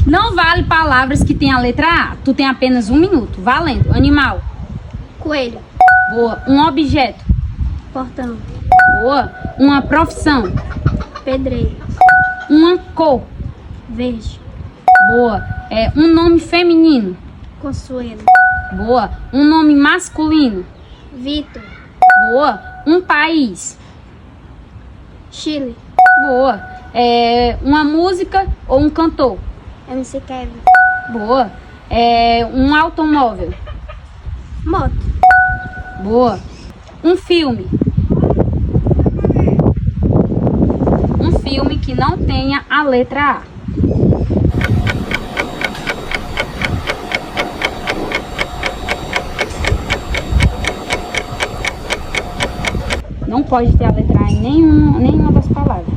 Não vale palavras que tem a letra A. Tu tem apenas 1 minuto. Valendo. Animal. Coelho. Boa. Um objeto. Portão. Boa. Uma profissão. Pedreiro. Uma cor. Verde. Boa. Um nome feminino. Consuelo. Boa. Um nome masculino. Vitor. Boa. Um país. Chile. Boa. Uma música ou um cantor. MC Kevin. Boa. Um automóvel. Moto. Boa. Um filme. Um filme que não tenha a letra A. Não pode ter a letra A em nenhuma das palavras.